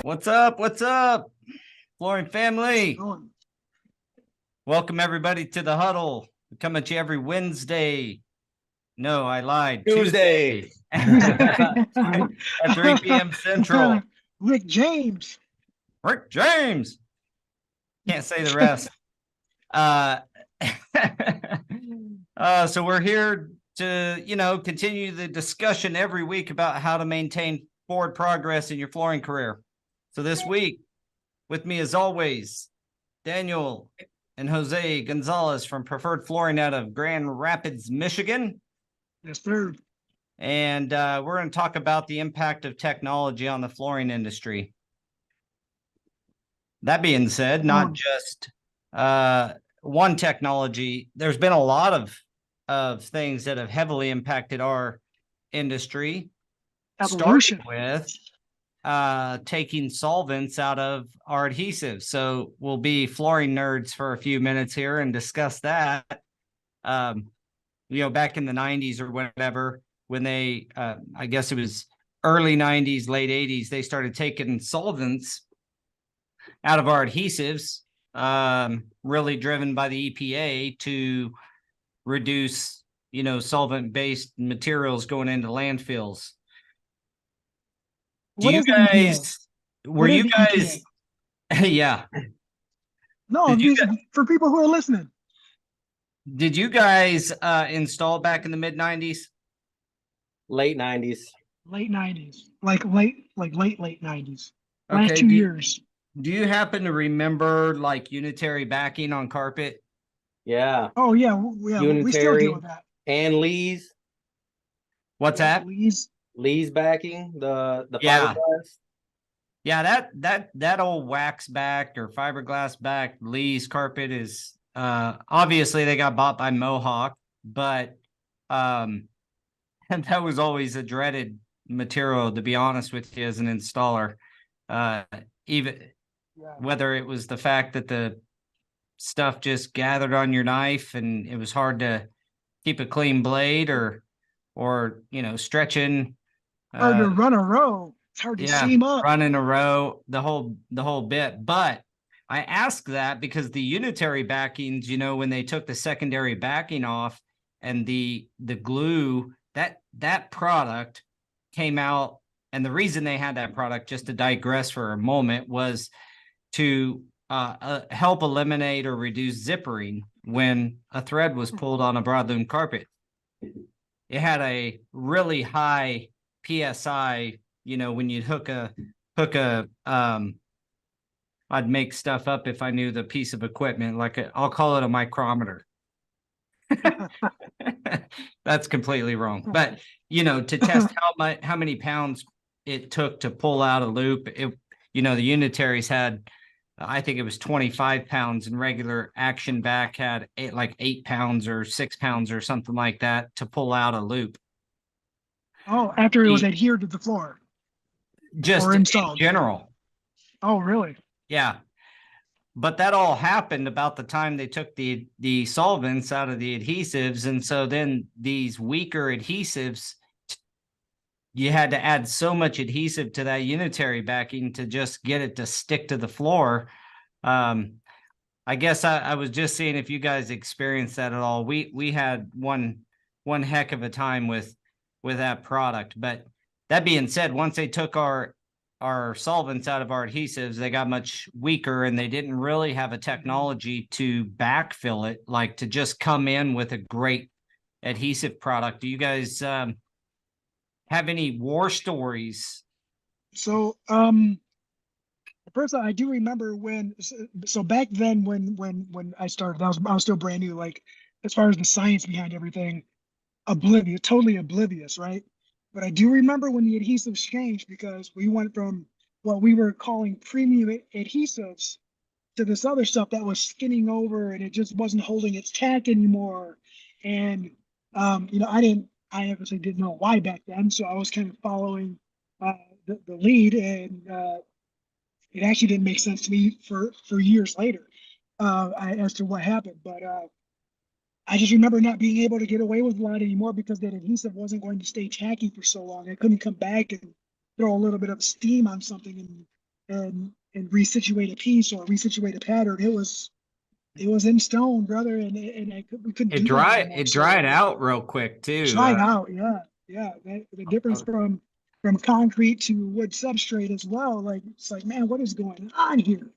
What's up? What's up, flooring family? Going. Welcome everybody to the huddle. We come at you every Wednesday. No, I lied. Tuesday. At 3 p.m. Central. Rick James. Rick James. Can't say the rest. So we're here to, continue the discussion every week about how to maintain forward progress in your flooring career. So this week, with me as always, Daniel and Jose Gonzalez from Preferred Flooring out of Grand Rapids, Michigan. Yes, sir. And we're going to talk about the impact of technology on the flooring industry. That being said, not just one technology. There's been a lot of things that have heavily impacted our industry. Evolution. Starting with taking solvents out of our adhesives. So we'll be flooring nerds for a few minutes here and discuss that. Back in the 90s or whatever, when they, I guess it was early 90s, late 80s, they started taking solvents out of our adhesives, really driven by the EPA to reduce, solvent-based materials going into landfills. What is EPA? Were you guys, yeah. No, for people who are listening. Did you guys install back in the mid 90s? Late 90s. Late 90s. Like late 90s. Okay, Last 2 years. Do you happen to remember like unitary backing on carpet? Yeah. Oh yeah, Unitary we still deal with that. And Lee's. What's that? Lee's backing, the Yeah. fiberglass. Yeah, that old wax back or fiberglass back Lee's carpet is obviously they got bought by Mohawk, but and that was always a dreaded material, to be honest with you, as an installer. Whether it was the fact that the stuff just gathered on your knife and it was hard to keep a clean blade or stretching. Hard to run a row. It's hard to seam up. Running a row, the whole bit. But I ask that because the unitary backings, when they took the secondary backing off and the glue, that product came out, and the reason they had that product, just to digress for a moment, was to help eliminate or reduce zippering when a thread was pulled on a broadloom carpet. It had a really high PSI, when you'd hook a I'd make stuff up if I knew the piece of equipment, I'll call it a micrometer. That's completely wrong. But, to test how many pounds it took to pull out a loop, the unitaries had, I think it was 25 pounds, and regular action back had 8 pounds or 6 pounds or something like that to pull out a loop. Oh, after it was adhered to the floor. Just or installed. In general. Oh, really? Yeah. But that all happened about the time they took the solvents out of the adhesives. And so then these weaker adhesives, you had to add so much adhesive to that unitary backing to just get it to stick to the floor. I guess I was just seeing if you guys experienced that at all. We had one heck of a time with that product. But that being said, once they took our solvents out of our adhesives, they got much weaker, and they didn't really have a technology to backfill it, like to just come in with a great adhesive product. Do you guys have any war stories? So, first I do remember so back then when I started, I was still brand new, like as far as the science behind everything, totally oblivious, right? But I do remember when the adhesives changed, because we went from what we were calling premium adhesives to this other stuff that was skinning over, and it just wasn't holding its tack anymore. And I obviously didn't know why back then, so I was kind of following the lead, and it actually didn't make sense to me for years later as to what happened. But I just remember not being able to get away with a lot anymore because that adhesive wasn't going to stay tacky for so long. I couldn't come back and throw a little bit of steam on something and resituate a piece or resituate a pattern, it was in stone, brother, and we couldn't do that anymore. It So dried out real quick it too. dried out, yeah, yeah. The difference from concrete to wood substrate as well. Like it's like, man, what is going on here?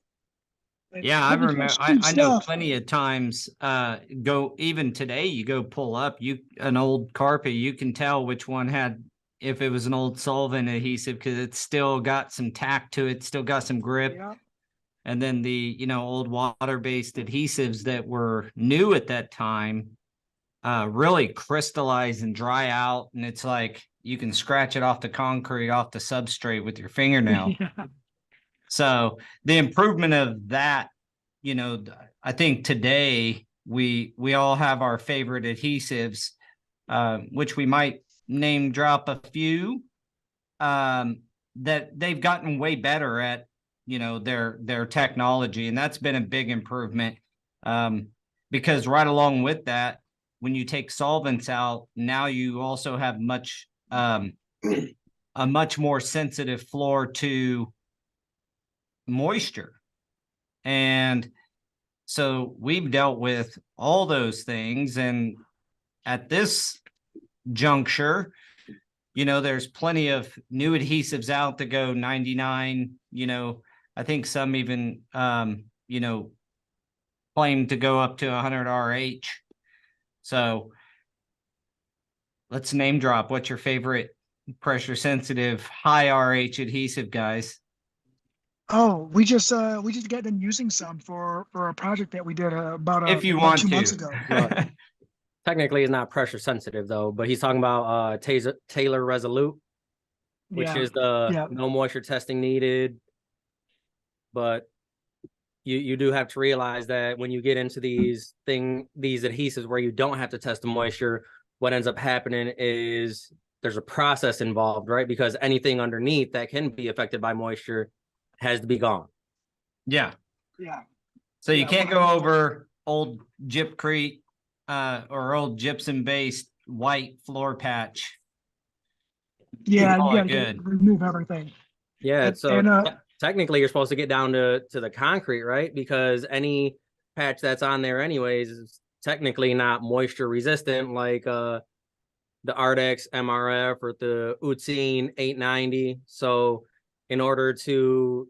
Like, Yeah, I let me remember. catch cheap I know stuff. plenty of times. Go even today. You go pull up an old carpet. You can tell which one had if it was an old solvent adhesive because it's still got some tack to it, still got some grip. Yeah, And then the old water based adhesives that were new at that time, really crystallize and dry out, and it's like you can scratch it off the concrete off the substrate with your fingernail. yeah, So the improvement of that, I think today we all have our favorite adhesives, which we might name drop a few, that they've gotten way better at, their technology, and that's been a big improvement. Because right along with that, when you take solvents out, now you also have a much more sensitive floor to moisture. And so we've dealt with all those things. And at this juncture, there's plenty of new adhesives out that go 99, I think some even, claim to go up to 100 RH. So let's name drop. What's your favorite pressure sensitive high RH adhesive, guys? Oh, we just got done using some for a project that we did If you about want 2 months to. ago. Well, technically it's not pressure sensitive though, but he's talking about Taylor Resolute, which Yeah, is the yeah, no moisture testing needed. But you do have to realize that when you get into these adhesives where you don't have to test the moisture, what ends up happening is there's a process involved, right? Because anything underneath that can be affected by moisture has to be gone. Yeah. yeah, So you Yeah, can't 100%. go over old gypcrete or old gypsum based white floor patch. yeah. You Call it gotta good. remove everything. Yeah, And, so and technically you're supposed to get down to the concrete, right? Because any patch that's on there anyways is technically not moisture resistant, like the Ardex MRF or the Utsine 890. So in order to,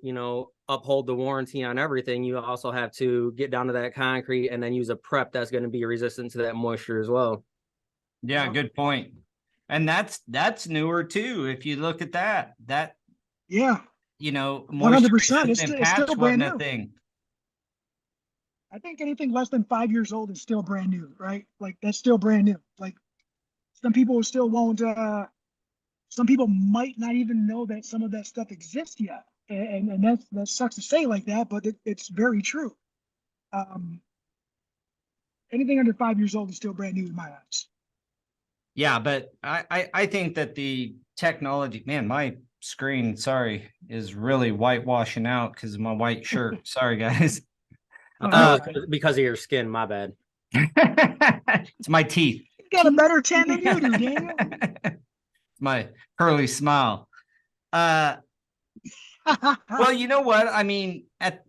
uphold the warranty on everything, you also have to get down to that concrete and then use a prep that's going to be resistant to that moisture as well. Yeah, good point. And that's newer too. If you look at that yeah, moisture 100%. resistant It's patch still brand wasn't a new. thing. I think anything less than 5 years old is still brand new, right? Like that's still brand new. Like some people still won't. Some people might not even know that some of that stuff exists yet, and that sucks to say like that, but it's very true. Um, Anything under 5 years old is still brand new in my eyes. Yeah, but I think that the technology, man, my screen, sorry, is really whitewashing out because of my white shirt. Sorry, guys. Oh, That you're was fine. because of your skin, my bad. It's my teeth. You got a better tan than you do, Daniel. My curly smile. Well, you know what? I mean, that's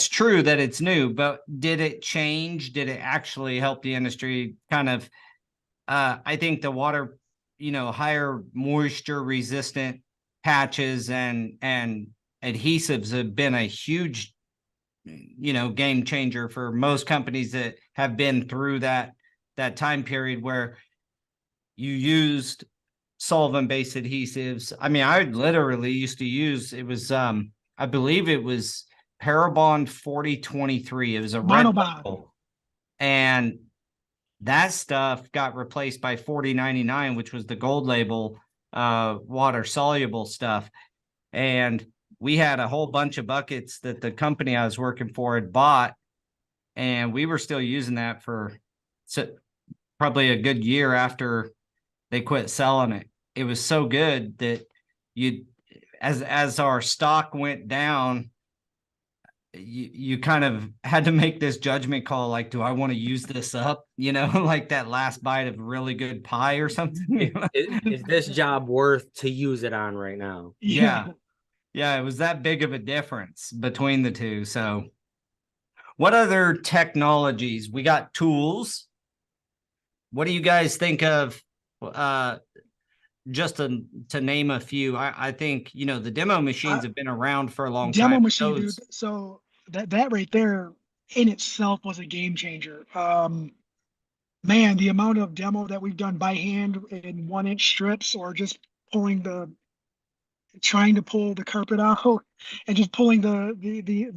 true that it's new, but did it change? Did it actually help the industry kind of? I think the water, higher moisture resistant patches and adhesives have been a huge, game changer for most companies that have been through that time period where you used solvent based adhesives. I mean, I literally used to use it was I believe it was Parabon 4023. It was a red Monobond. label. And that stuff got replaced by 4099, which was the gold label water soluble stuff. And we had a whole bunch of buckets that the company I was working for had bought, and we were still using that for probably a good year after they quit selling it. It was so good that as our stock went down, you kind of had to make this judgment call, like, do I want to use this up? Like that last bite of really good pie or something. Is this job worth to use it on right now? Yeah. Yeah, it was that big of a difference between the two. So, what other technologies? We got tools. What do you guys think of? Just to name a few, I think the demo machines Uh, have been around for a long time. Demo machine, dude. Those, So that right there in itself was a game changer. Man, the amount of demo that we've done by hand in 1 inch strips, or just pulling trying to pull the carpet out and just pulling the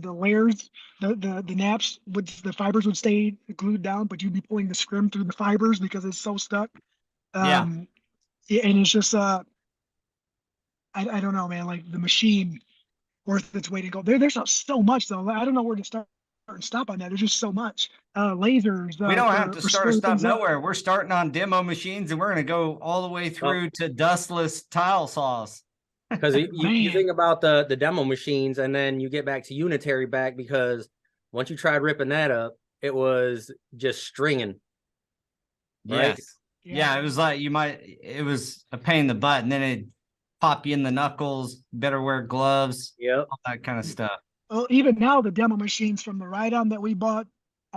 layers, the naps would, the fibers would stay glued down, but you'd be pulling the scrim through the fibers because it's so stuck. yeah. And it's just I don't know, man, like the machine worth its weight in gold. There's so much though. I don't know where to start and stop on that. There's just so much. Lasers We don't have to for start or slowing stop things up. nowhere. We're starting on demo machines, and we're going to go all the way Well, through to dustless tile saws. because you Man, think about the demo machines, and then you get back to unitary back, because once you tried ripping that up, it was just stringing, right? Yes. Yeah, it was like it was a pain in the butt, and then it pop you in the knuckles. Better wear gloves, Yep. all that kind of stuff. well, even now the demo machines from the ride-on that we bought,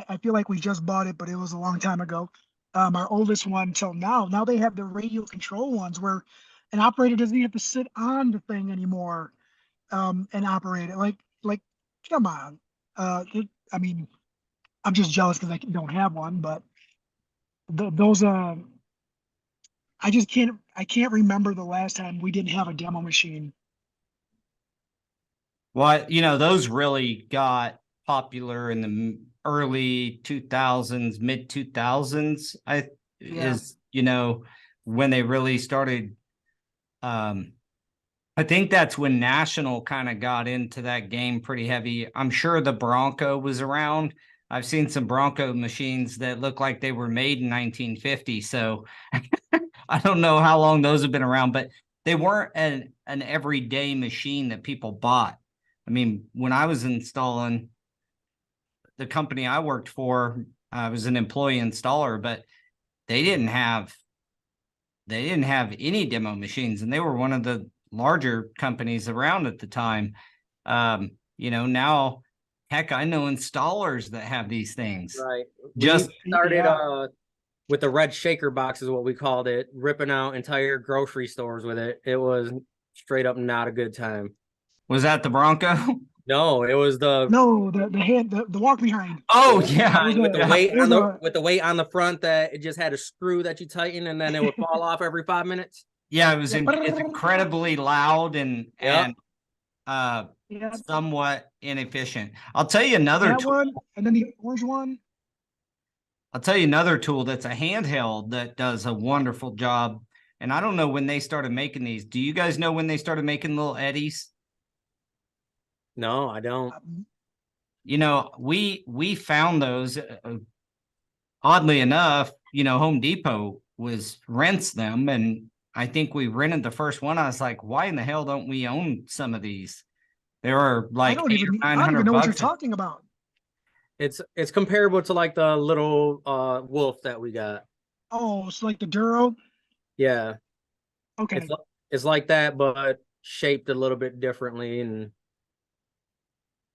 I feel like we just bought it, but it was a long time ago. Our oldest one till now they have the radio control ones where an operator doesn't even have to sit on the thing anymore, and operate it. Like, come on. I mean, I'm just jealous because I don't have one, but those I can't remember the last time we didn't have a demo machine. Well, those really got popular in the early 2000s, mid 2000s. Yeah, Is, when they really started. Um, I think that's when National kind of got into that game pretty heavy. I'm sure the Bronco was around. I've seen some Bronco machines that look like they were made in 1950. So I don't know how long those have been around, but they weren't an everyday machine that people bought. I mean, when I was installing, the company I worked for, I was an employee installer, but they didn't have any demo machines, and they were one of the larger companies around at the time. Now, heck, I know installers that have these things. Right. Just We started yeah. with the red shaker box is what we called it, ripping out entire grocery stores with it. It was straight up not a good time. Was that the Bronco? No, it was the No, the hand the walk behind. Oh walk yeah, It was behind with a the yeah, weight it was on the a with the weight on the front, that it just had a screw that you tighten and then it would fall off every 5 minutes. yeah. It was yeah, it's incredibly loud and Yep. uh yeah, somewhat inefficient. I'll tell you another that tool. one, and then the orange one. I'll tell you another tool that's a handheld that does a wonderful job. And I don't know when they started making these. Do you guys know when they started making little eddies? No, I don't. We found those. Oddly enough, Home Depot was rents them, and I think we rented the first one. I was like, why in the hell don't we own some of these? They were like eight or I nine don't even hundred know what you're bucks. talking about. It's comparable to like the little wolf that we got. Oh, it's like the Duro. Yeah. It's Okay. it's like that, but shaped a little bit differently. And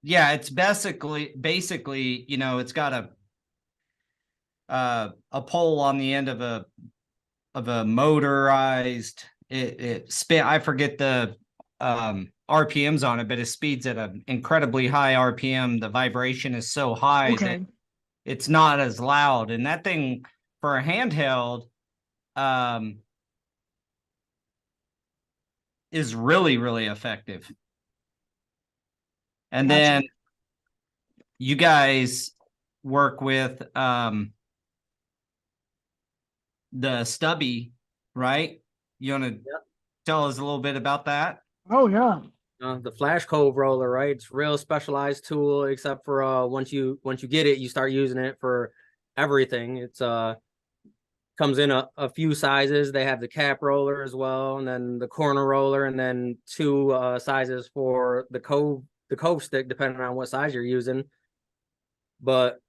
Yeah, it's basically, it's got a pole on the end of a motorized it spin. I forget the RPMs on it, but it speeds at an incredibly high RPM. The vibration is so high that Okay. it's not as loud. And that thing for a handheld um is really, really effective. And Gotcha. then you guys work with the stubby, right? You want to Yep. tell us a little bit about that? Oh yeah. The flash cove roller, right? It's a real specialized tool, except for once you get it, you start using it for everything. It's comes in a few sizes. They have the cap roller as well, and then the corner roller, and then two sizes for the cove stick, depending on what size you're using. But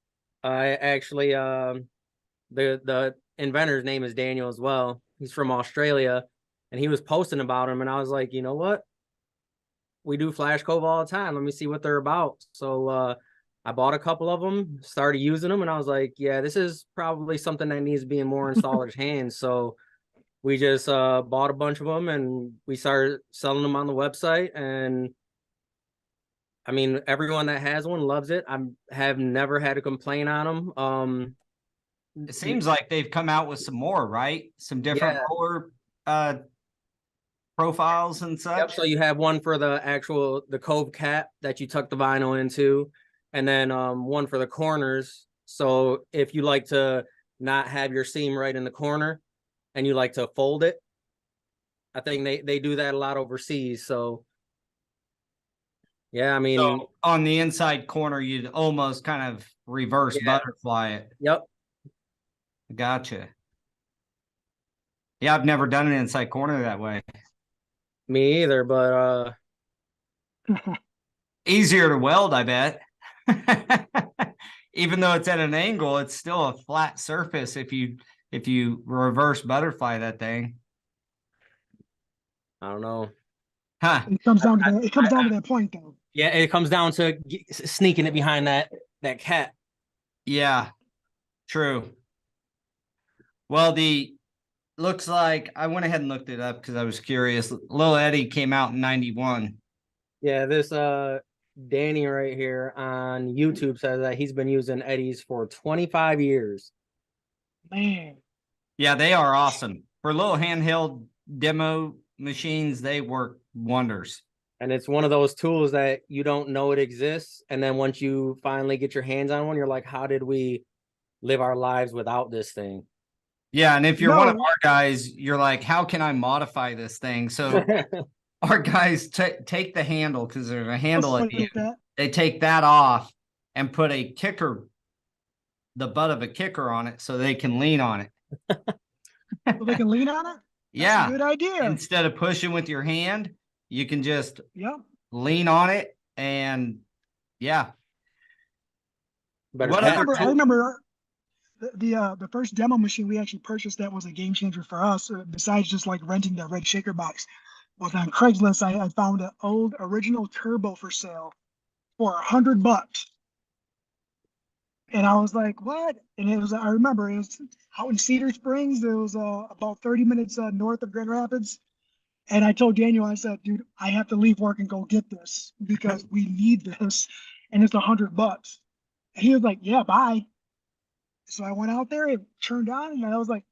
I actually the inventor's name is Daniel as well. He's from Australia, and he was posting about him, and I was like, you know what? we do Flash Cove all the time. Let me see what they're about. So I bought a couple of them, started using them, and I was like, yeah, this is probably something that needs to be in more installers' hands. So we just bought a bunch of them and we started selling them on the website. And I mean, everyone that has one loves it. I have never had a complaint on them. It seems like they've come out with some more, right? Some different Yeah. roller profiles and Yep. such. So you have one for the cove cap that you tuck the vinyl into, and then one for the corners. So if you like to not have your seam right in the corner and you like to fold it, I think they do that a lot overseas. So yeah, I mean, So on the inside corner, you'd almost kind of reverse Yeah. butterfly it. yep. Gotcha. Yeah, I've never done an inside corner that way. Me either, but Easier to weld, I bet. Even though it's at an angle, it's still a flat surface if you reverse butterfly that thing. I don't know. Huh. It comes down to that. It comes down to that point, though. Yeah, it comes down to sneaking it behind that cap. Yeah, true. Well, the looks like I went ahead and looked it up because I was curious. Lil Eddie came out in 91. Yeah, this Danny right here on YouTube says that he's been using Eddies for 25 years. Man, Yeah, they are awesome. For little handheld demo machines, they work wonders. And it's one of those tools that you don't know it exists. And then once you finally get your hands on one, you're like, how did we live our lives without this thing? Yeah, and if you're one of No. our guys, you're like, how can I modify this thing? So our guys take the handle because there's a handle at the like end. that. They take that off and put a kicker, the butt of a kicker on it so they can lean on it. So they can lean on it. That's Yeah. a good idea. Instead of pushing with your hand, you can just Yep. lean on it and yeah. Better What I other remember. I tool- remember the first demo machine we actually purchased that was a game changer for us. Besides just like renting the red shaker box, was on Craigslist. I found an old original turbo for sale for $100. And I was like, what? And it was, I remember it was out in Cedar Springs. It was about 30 minutes north of Grand Rapids. And I told Daniel, I said, dude, I have to leave work and go get this because we need this. And it's $100. And he was like, yeah, bye. So I went out there, it turned on, and I was like,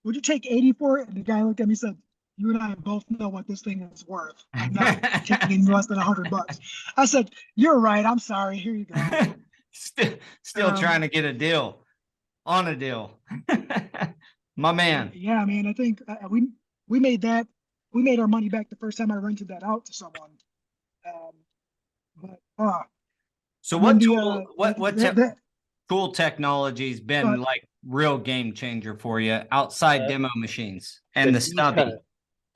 would you take 80 for it? And the guy looked at me and said, you and I both know what this thing is worth. I'm not taking any less than $100. I said, you're right. I'm sorry. Here you go. still trying to get a deal on a deal. My man. Yeah, man. I think we made that. We made our money back the first time I rented that out to someone. But So and what then tool, the- tool technology's been But- like real game changer for you outside demo machines and the stubby? D-cut.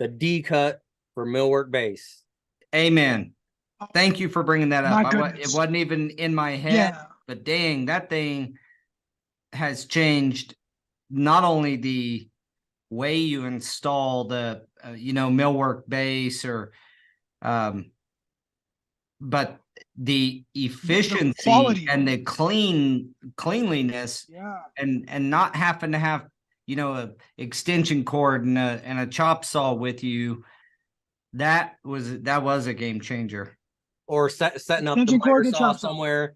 The D cut for millwork base. Amen. Thank you for bringing that My up. It goodness. wasn't even in my head, Yeah. but dang, that thing has changed not only the way you install the, millwork base or, but the efficiency quality. and the cleanliness Yeah. and not having to have, a extension cord and a chop saw with you. That was a game changer. Or setting up the Extension cord miter and saw chop saw. somewhere,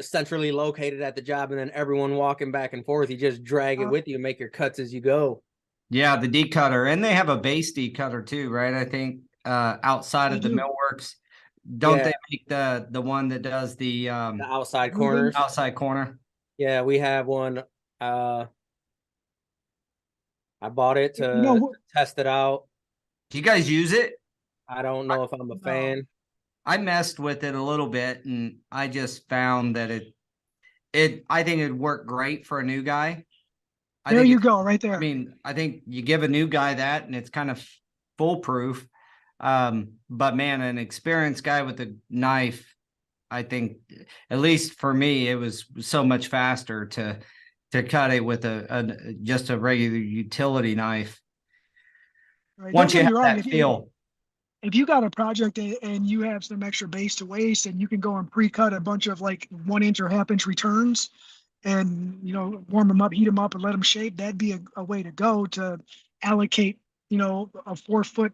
centrally located at the job, and then everyone walking back and forth. You just drag it with you and make your cuts as you go. Yeah, the D cutter, and they have a base D cutter too, right? I think outside of the millworks, don't they make the one that does the outside corners? Outside corner. Yeah, we have one. I bought it to test it out. Do you guys use it? I don't know if I'm a fan. I messed with it a little bit, and I just found that I think it'd work great for a new guy. There you go, right there. I mean, I think you give a new guy that, and it's kind of foolproof. But man, an experienced guy with a knife, I think, at least for me, it was so much faster to cut it with just a regular utility knife. Right. Once you have that feel. if you got a project and you have some extra base to waste, and you can go and pre-cut a bunch of like 1 inch or half-inch returns, and warm them up, heat them up, and let them shape, that'd be a way to go to allocate a 4 foot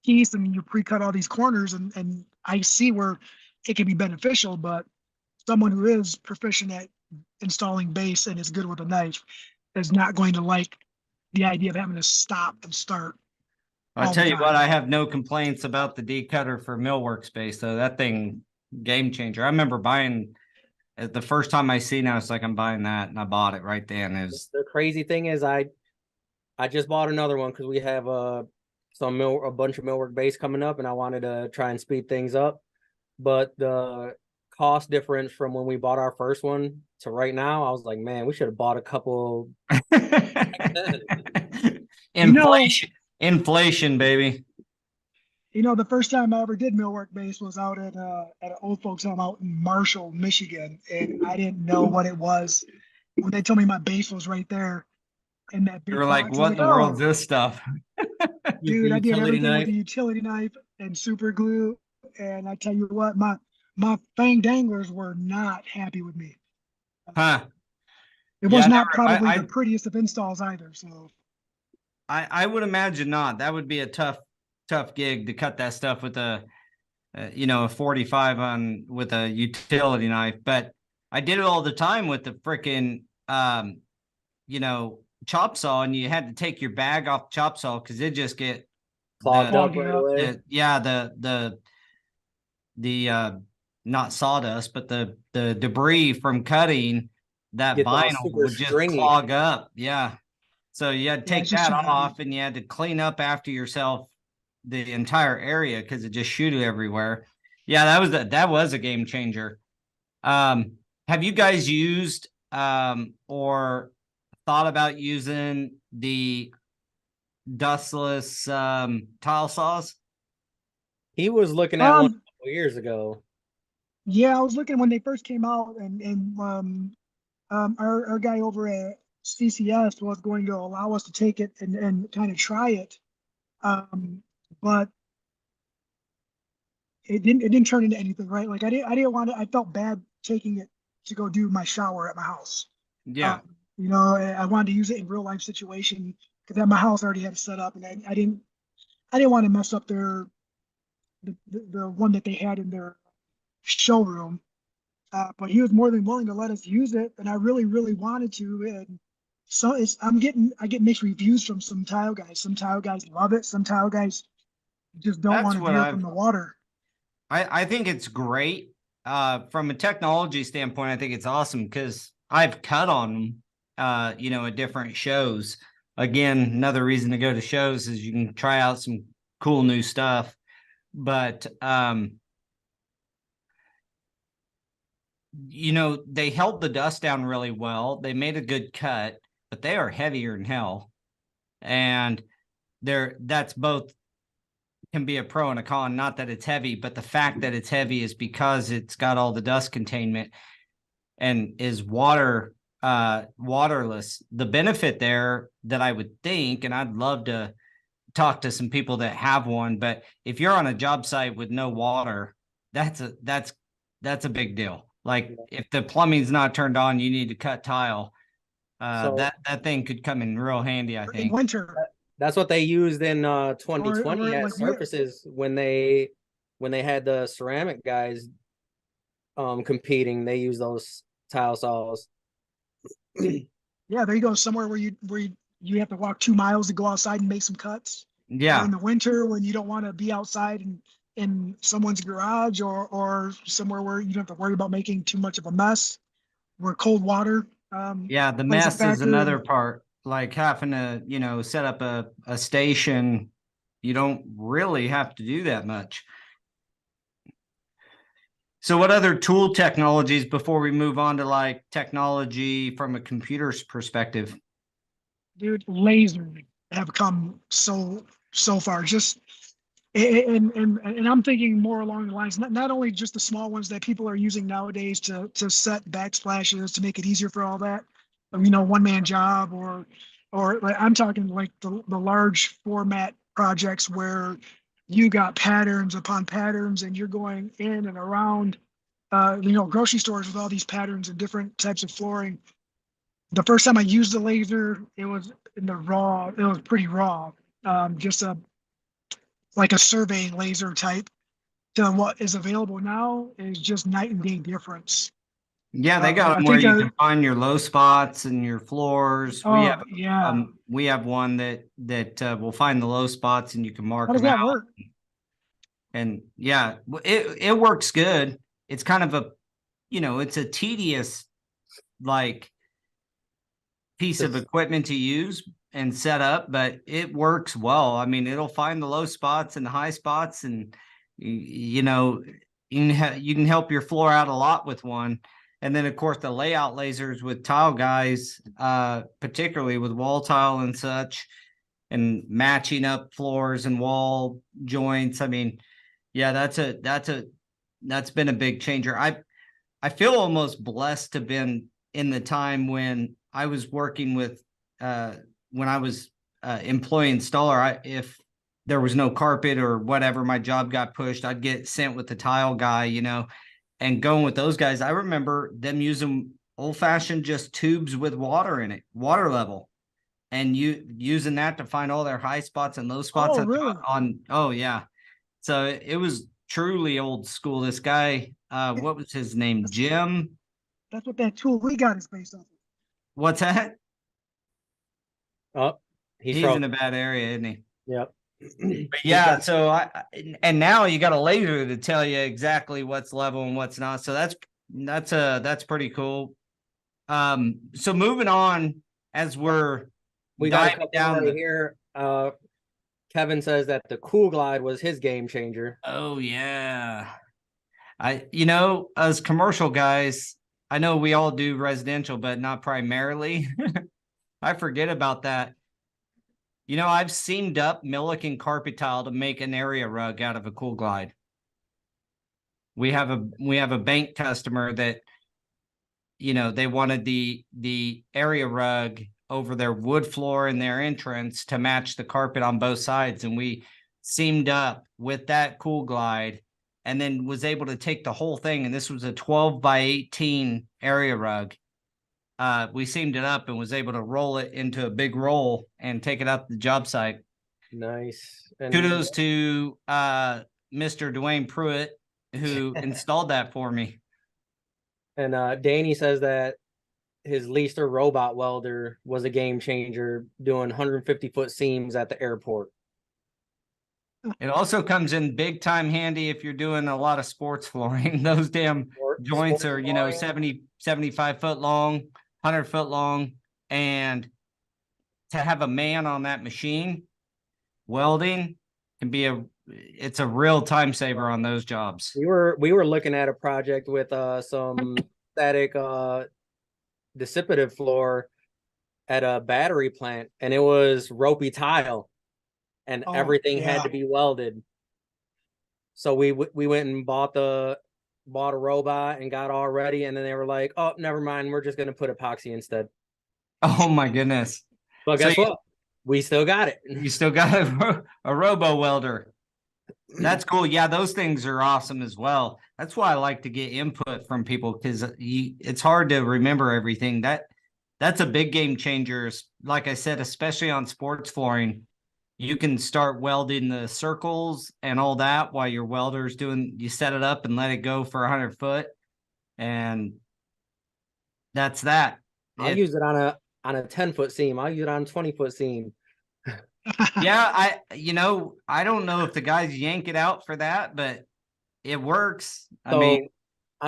piece, and you pre-cut all these corners, and I see where it can be beneficial. But someone who is proficient at installing base and is good with a knife is not going to like the idea of having to stop and start. I'll all tell the you what, time. I have no complaints about the D cutter for mill workspace though. That thing, game changer. I remember buying the first time I seen it, I was like, I'm buying that, and I bought it right then. The crazy thing is I just bought another one because we have a bunch of millwork base coming up, and I wanted to try and speed things up. But the cost difference from when we bought our first one to right now, I was like, man, we should have bought a couple. Inflation, baby. The first time I ever did millwork base was out at an old folks home out in Marshall, Michigan, and I didn't know what it was. When they told me my base was right there in that You big were like, box, I was what in the like, world's oh, this stuff? dude, I did Utility everything with knife. the utility knife and super glue, and I tell you what, my fang danglers were not happy with me. Huh. It Yeah, was not I probably I the prettiest of installs either. So I would imagine not. That would be a tough gig to cut that stuff with a 45 on with a utility knife. But I did it all the time with the freaking chop saw, and you had to take your bag off the chop saw because it just get Clogged up Clogging right up. away. the not sawdust, but the debris from cutting that Gets all vinyl super would just stringy. clog up. Yeah. So you had to Yeah, take it's just that too heavy. off, and you had to clean up after yourself the entire area because it just shooted everywhere. Yeah, that was a game changer. Have you guys used or thought about using the dustless tile saws? He was looking at one a Um, couple years ago. yeah, I was looking when they first came out, and our guy over at CCS was going to allow us to take it and kind of try it. But it didn't turn into anything, right? Like I didn't want to, I felt bad taking it to go do my shower at my house. Yeah. I wanted to use it in real life situation because at my house I already had it set up, and I didn't want to mess up the one that they had in their showroom. But he was more than willing to let us use it, and I really, really wanted to. And so I get mixed reviews from some tile guys. Some tile guys love it. Some tile guys just don't want That's to what veer from the water. I think it's great. From a technology standpoint, I think it's awesome because I've cut on them, at different shows. Again, another reason to go to shows is you can try out some cool new stuff. But they held the dust down really well. They made a good cut, but they are heavier than hell. And that's both can be a pro and a con. Not that it's heavy, but the fact that it's heavy is because it's got all the dust containment and is waterless. The benefit there that I would think, and I'd love to talk to some people that have one, but if you're on a job site with no water, that's a big deal. Like if the plumbing's not turned on, you need to cut tile. So That thing could come in real handy, I In think. winter, that's what they used in 2020 or at like surfaces when they had the ceramic guys competing. They used those tile saws. yeah, there you go. Somewhere where you have to walk 2 miles to go outside and make some cuts. Or Yeah. in the winter when you don't want to be outside in someone's garage, or somewhere where you don't have to worry about making too much of a mess, where cold water Yeah, the plays a mess is factor. another part. Like having to, set up a station, you don't really have to do that much. So what other tool technologies before we move on to like technology from a computer's perspective? Dude, lasers have come so far. Just and I'm thinking more along the lines, not only just the small ones that people are using nowadays to set backsplashes to make it easier for all that, one man job, or like I'm talking like the large format projects where you got patterns upon patterns, and you're going in and around, grocery stores with all these patterns and different types of flooring. The first time I used the laser, it was in the raw. It was pretty raw, just like a surveying laser type. To what is available now is just night and day difference. Yeah, they got I them where think you can find your low spots and your floors. Oh yeah. We have one that will find the low spots and you can mark How does them that out. work? And yeah, it works good. It's kind of it's a tedious like piece of equipment to use and set up, but it works well. I mean, it'll find the low spots and the high spots, and you can help your floor out a lot with one. And then of course the layout lasers with tile guys, particularly with wall tile and such, and matching up floors and wall joints. I mean, yeah, that's been a big changer. I feel almost blessed to have been in the time when I was working with when I was employee installer. If there was no carpet or whatever, my job got pushed, I'd get sent with the tile guy, and going with those guys. I remember them using old-fashioned just tubes with water in it, water level, and using that to find all their high spots and low spots Oh, really? oh yeah. So it was truly old school. This guy, what was his name? Jim. That's what that tool we got is based off of. What's that? Oh, He's in a bad area, isn't he? Yep. But yeah, so and now you got a laser to tell you exactly what's level and what's not. So that's pretty cool. So moving on as we got a couple down here. Kevin says that the Cool Glide was his game changer. Oh yeah. As commercial guys, I know we all do residential, but not primarily. I forget about that. I've seamed up Milliken carpet tile to make an area rug out of a Cool Glide. We have a bank customer that, they wanted the area rug over their wood floor in their entrance to match the carpet on both sides. And we seamed up with that Cool Glide and then was able to take the whole thing. And this was a 12 by 18 area rug. We seamed it up and was able to roll it into a big roll and take it out to the job site. Nice. And kudos to Mr. Dwayne Pruitt, who installed that for me. And Danny says that his Leister robot welder was a game changer, doing 150-foot seams at the airport. It also comes in big time handy if you're doing a lot of sports flooring. Those damn joints are, 75 foot long, 100-foot long. And to have a man on that machine welding can be it's a real time saver on those jobs. We were looking at a project with some static dissipative floor at a battery plant, and it was ropey tile, and everything had to be welded. So we went and bought a robot and got all ready, and then they were like, "Oh, never mind, we're just gonna put epoxy instead." Oh my goodness! But guess what? We still got it. You still got a robo welder. That's cool. Yeah, those things are awesome as well. That's why I like to get input from people, because it's hard to remember everything. That's a big game changer. Like I said, especially on sports flooring, you can start welding the circles and all that while your welder's you set it up and let it go for 100 foot. And that's that. I'll use it on a 10-foot seam. I'll use it on a 20-foot seam. Yeah, I don't know if the guys yank it out for that, but it works. We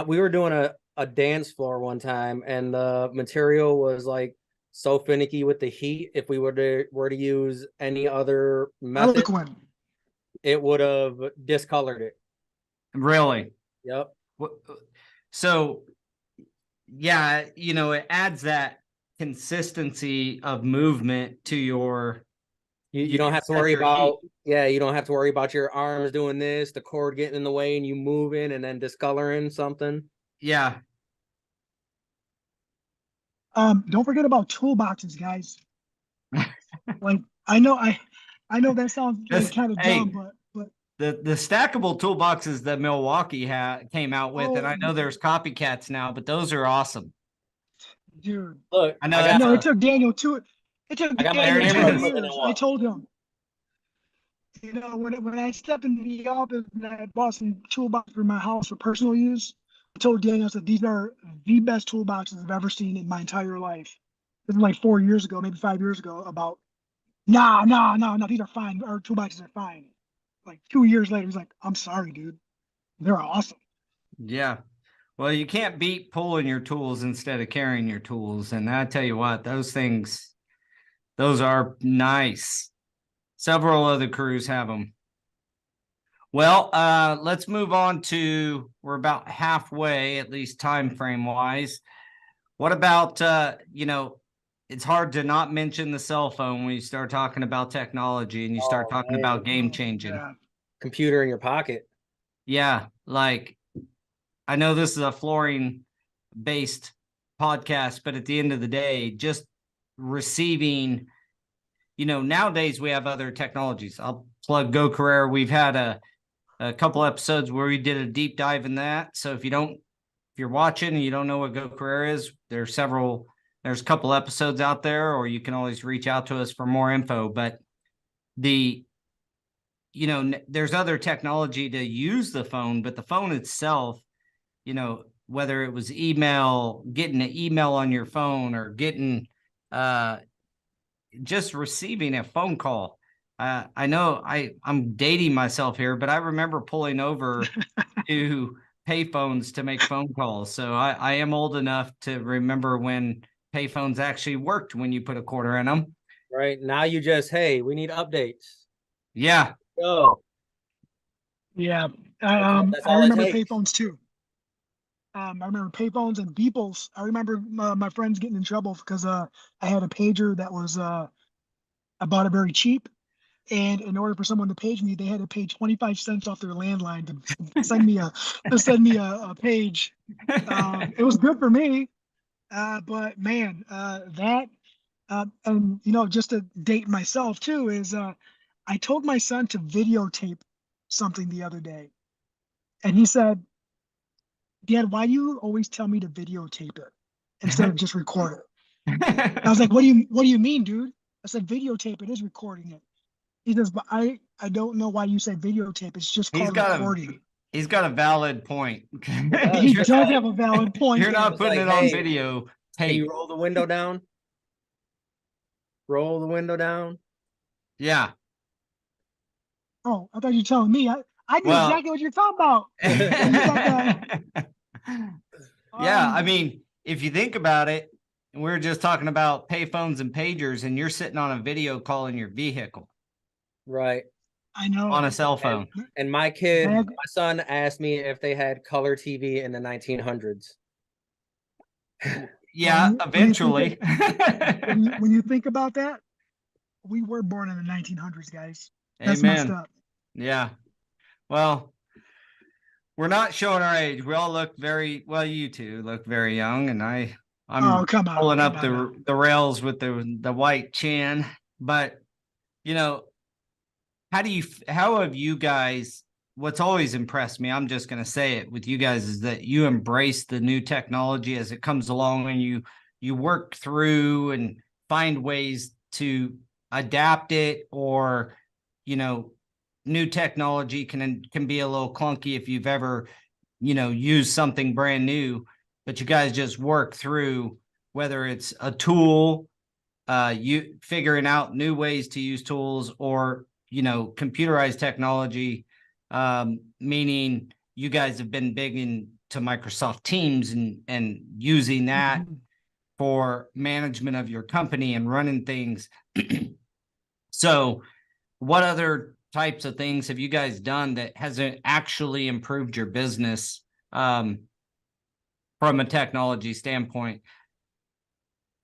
were doing a dance floor one time, and the material was like so finicky with the heat. If we were to use any other method, it would have discolored it. Really? Yep. So yeah, it adds that consistency of movement to your. You don't have to worry about you don't have to worry about your arms doing this, the cord getting in the way, and you moving and then discoloring something. Yeah. Don't forget about toolboxes, guys. Like I know that sounds kind of dumb, but the stackable toolboxes that Milwaukee came out with, and I know Oh, there's copycats now, but those are awesome. dude. Look, I know I that's got No, a- it took Daniel two. It took I got my Daniel camera 2 equipment years. in I one. told him, when I stepped into the office and I bought some toolbox for my house for personal use, I told Daniel that these are the best toolboxes I've ever seen in my entire life. This is like 4 years ago, maybe 5 years ago. About no, these are fine. Our toolboxes are fine. Like 2 years later, he's like, I'm sorry, dude. They're awesome. Yeah. Well, you can't beat pulling your tools instead of carrying your tools. And I tell you what, those are nice. Several other crews have them. Well, let's move on to, we're about halfway, at least time frame wise. What about, it's hard to not mention the cell phone when you start talking about technology and you start Oh, talking man. about game changing. Yeah. Computer in your pocket. Yeah, like I know this is a flooring based podcast, but at the end of the day, just receiving, nowadays we have other technologies. I'll plug Go Career. We've had a couple episodes where we did a deep dive in that. So if you're watching and you don't know what Go Career is, there's a couple episodes out there, or you can always reach out to us for more info. But there's other technology to use the phone, but the phone itself, whether it was getting an email on your phone or getting just receiving a phone call. I know I'm dating myself here, but I remember pulling over to payphones to make phone calls. So I am old enough to remember when payphones actually worked when you put a quarter in them. Right now, you just, hey, we need updates. Yeah. Go. Yeah. That's I all it remember takes. payphones too. I remember payphones and beeples. I remember my friends getting in trouble because I had a pager that was I bought it very cheap, and in order for someone to page me, they had to pay 25 cents off their landline to send me a page. It was good for me, but man, that and just to date myself too is I told my son to videotape something the other day, and he said, Dad, why do you always tell me to videotape it instead of just record it? I was like, what do you mean, dude? I said, videotape it is recording it. He says, but I don't know why you say videotape. It's just He's called got recording. he's got a valid point. does. He You're It's does like- have a valid point you're there. not It's putting like, it on hey, video Can tape. you roll the window down? Roll the window down. Yeah. Oh, I thought you were telling me. I knew Well, exactly what you're talking about. When you got that, yeah, I um, mean, if you think about it, we're just talking about payphones and pagers, and you're sitting on a video call in your vehicle Right. I know. on a cell phone. And my son asked me if they had color TV in the 1900s. Yeah, eventually. When you think about that, we were born in the 1900s, guys. That's messed Amen. up. Yeah. Well, we're not showing our age. We all look well, you two look very young, and I'm Oh, come on, pulling come up on now. the rails with the white chin. But you know, how have you guys, what's always impressed me, I'm just going to say it with you guys, is that you embrace the new technology as it comes along, and you work through and find ways to adapt it, or new technology can be a little clunky if you've ever used something brand new, but you guys just work through, whether it's a tool, you figuring out new ways to use tools, or computerized technology, meaning you guys have been big into Microsoft Teams and using that for management of your company and running things. So what other types of things have you guys done that hasn't actually improved your business from a technology standpoint?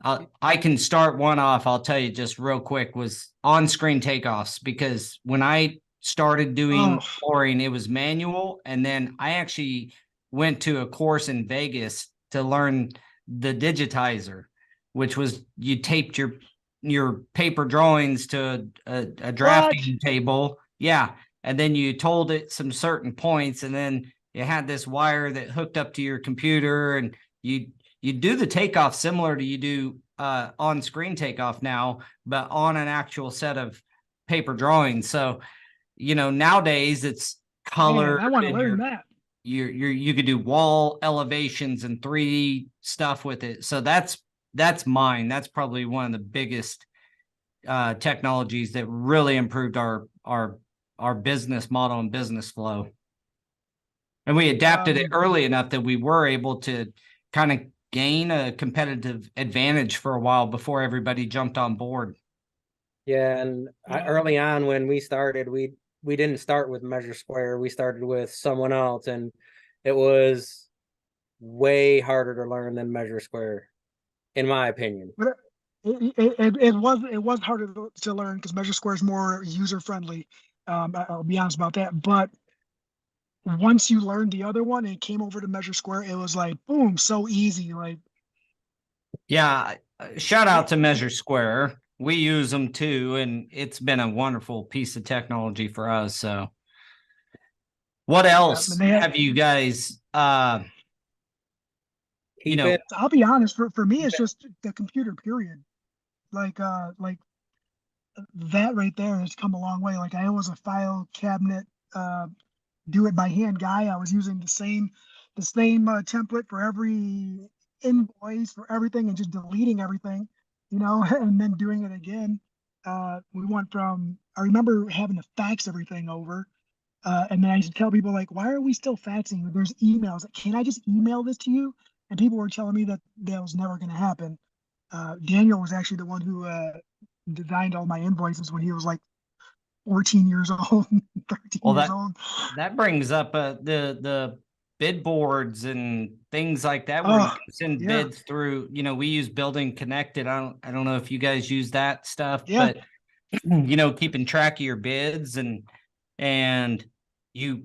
I can start one off. I'll tell you just real quick, was on-screen takeoffs, because when I started doing flooring, it was manual. And then I actually went to a course in Vegas to learn the digitizer, which was you taped your paper drawings to a drafting table. Yeah. and then you told it some certain points, and then you had this wire that hooked up to your computer, and you do the takeoff similar to you do on-screen takeoff now, but on an actual set of paper drawings. So, nowadays it's color, Man, I want to and learn that. you could do wall elevations and 3D stuff with it. So that's mine. That's probably one of the biggest technologies that really improved our business model and business flow. And we adapted it early enough that we were able to kind of gain a competitive advantage for a while before everybody jumped on board. Yeah, and early on when we started, we didn't start with Measure Square. We started with someone else, and it was way harder to learn than Measure Square, in my opinion. But it was harder to learn because Measure Square is more user friendly. I'll be honest about that. But once you learned the other one and it came over to Measure Square, it was like boom, so easy. Like, Yeah, shout out to Measure Square. We use them too, and it's been a wonderful piece of technology for us. So, what else they have you guys? Keep it. I'll be honest, for me, it's just the computer, period. Like that right there has come a long way. Like I was a file cabinet, do it by hand guy. I was using the same template for every invoice for everything and just deleting everything, and then doing it again. We went from, I remember having to fax everything over. And then I used to tell people like, why are we still faxing? There's emails. Can I just email this to you? And people were telling me that was never going to happen. Daniel was actually the one who designed all my invoices when he was like 14 years old, 13 years old. That brings up the bid boards and things like that where you can send bids through. We use Building Connected. I don't know if you guys use that stuff, but keeping track of your bids and you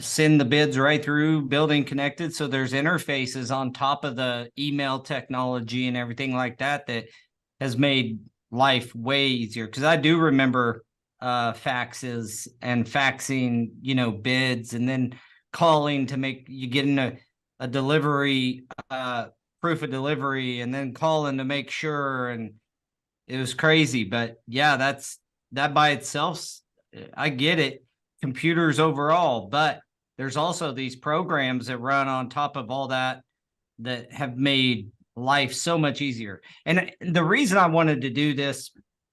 send the bids right through Building Connected. So there's interfaces on top of the email technology and everything like that has made life way easier. Because I do remember faxes and faxing, bids, and then calling to make you get in a delivery proof of delivery, and then calling to make sure. And it was crazy, but yeah, that by itself, I get it, computers overall, but there's also these programs that run on top of all that have made life so much easier. And the reason I wanted to do this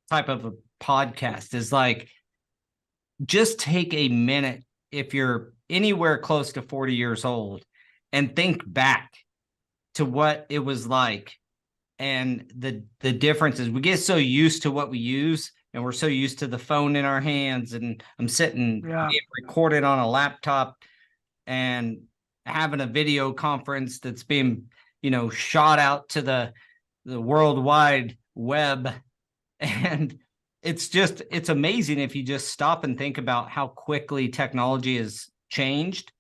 type of a podcast is like, just take a minute if you're anywhere close to 40 years old and think back to what it was like. And the difference is we get so used to what we use, and we're so used to the phone in our hands, and I'm sitting being recorded on a laptop and having a video conference that's being, shot out to the worldwide web. And it's amazing if you just stop and think about how quickly technology has changed.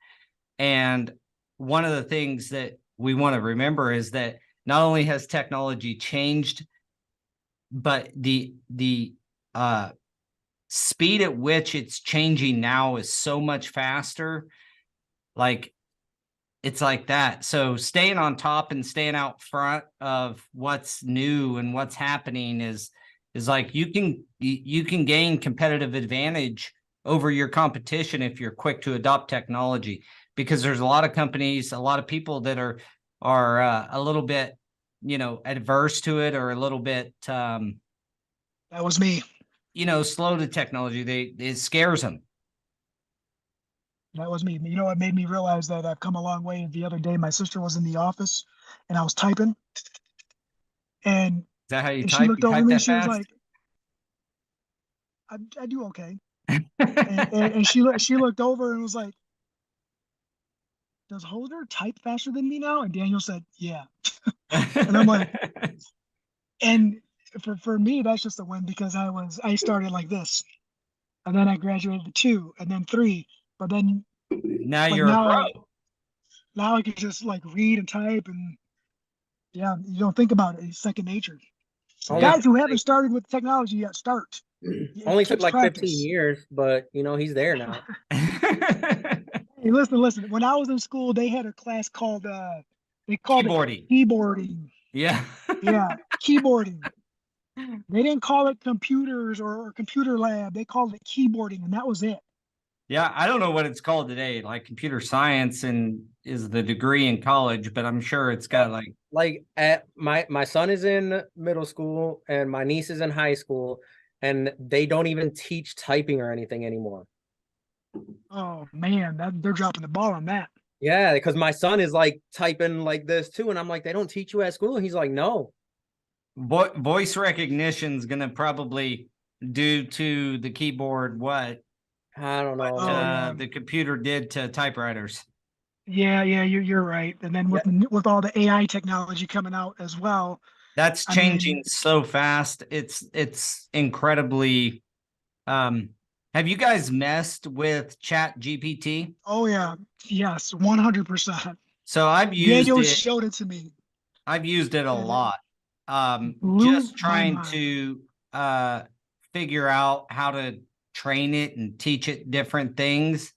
And one of the things that we want to remember is that not only has technology changed, but the speed at which it's changing now is so much faster. Like, it's like that. So staying on top and staying out front of what's new and what's happening is like you can gain competitive advantage over your competition if you're quick to adopt technology, because there's a lot of companies, a lot of people that are a little bit, adverse to it, or a little bit that was me. Slow to technology. It scares them. That was me. What made me realize that I've come a long way? The other day, my sister was in the office and I was typing, and is that how you type? She looked over me. She was fast? like, I do okay. and she looked over and was like, does Holder type faster than me now? And Daniel said, yeah. And I'm like, and for me, that's just a win, because I started like this, and then I graduated to 2, and then 3, but then now you're a pro. Now I can just like read and type, and you don't think about it. It's second nature. So guys who haven't started with technology yet, start. It Only took takes like 15 practice. years, but you know, he's there now. Hey, listen. When I was in school, they had a class called they called it Keyboarding. keyboarding. Yeah. Yeah, keyboarding. They didn't call it computers or computer lab. They called it keyboarding, and that was it. Yeah, I don't know what it's called today, like computer science and is the degree in college, but I'm sure it's got Like at my son is in middle school and my niece is in high school, and they don't even teach typing or anything anymore. Oh man, they're dropping the ball on that. Yeah, because my son is like typing like this too, and I'm like, they don't teach you at school. And he's like, no. voice recognition is going to probably do to the keyboard what I don't know, Oh man. yeah, the computer did to typewriters. yeah. You're right. And then Yeah, with all the AI technology coming out as well, That's I changing mean, so fast. It's incredibly um have you guys messed with Chat GPT? oh yeah, yes, 100%. So Daniel showed it to me, I've used it a and it lot. blew Just my trying mind. to figure out how to train it and teach it different things.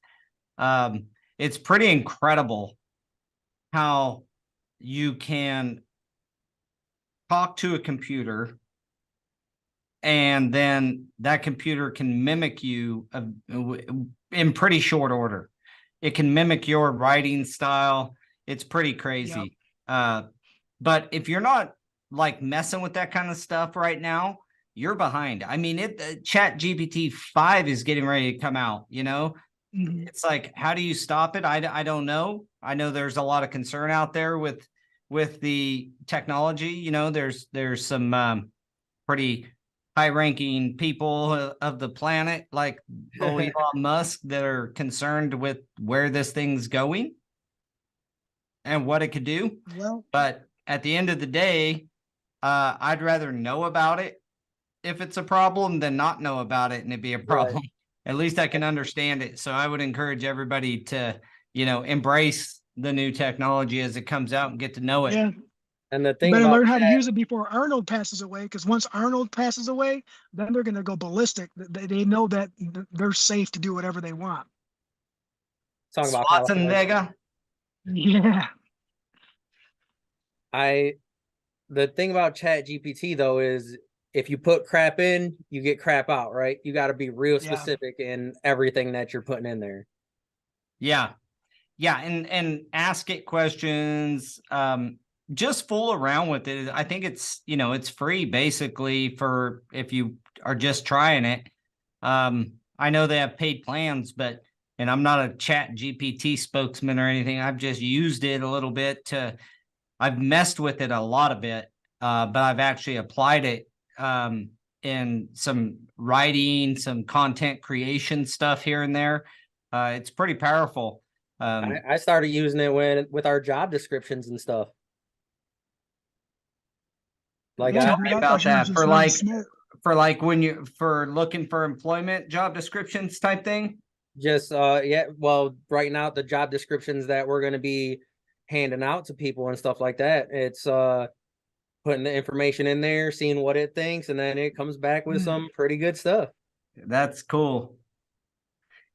Um, it's pretty incredible how you can talk to a computer and then that computer can mimic you in pretty short order. It can mimic your writing style. It's pretty Yep. crazy. But if you're not like messing with that kind of stuff right now, you're behind. I mean, Chat GPT 5 is getting ready to come out, you know? Mhm. It's like, how do you stop it? I don't know. I know there's a lot of concern out there with the technology. You know, there's some pretty high ranking people of the planet like Elon Musk that are concerned with where this thing's going and what it could do. Well, But at the end of the day, I'd rather know about it if it's a problem than not know about it and it be a right. problem. At least I can understand it. So I would encourage everybody to, embrace the new technology as it comes out and get to know it. yeah, And the you thing better about learn how to chat, use it before Arnold passes away. Because once Arnold passes away, then they're gonna go ballistic. They know that they're safe to do whatever they want. talking about California, Schwarzenegger. Yeah, I the thing about Chat GPT though is if you put crap in, you get crap out, right? You got to be real yeah. specific in everything that you're putting in there. Yeah. Yeah. And ask it questions. Just fool around with it. I think it's free basically for if you are just trying it. I know they have paid plans, and I'm not a Chat GPT spokesman or anything. I've just used it a little bit I've messed with it a lot of it, but I've actually applied it in some writing, some content creation stuff here and there. It's pretty powerful. I started using it with our job descriptions and stuff. Like Yeah, Tell dude, me I about thought you were that just really smart. for looking for employment job descriptions type thing. just yeah, well, right now the job descriptions that we're going to be handing out to people and stuff like that, it's putting the information in there, seeing what it thinks, and then it comes back with Mm, some pretty good stuff. That's cool.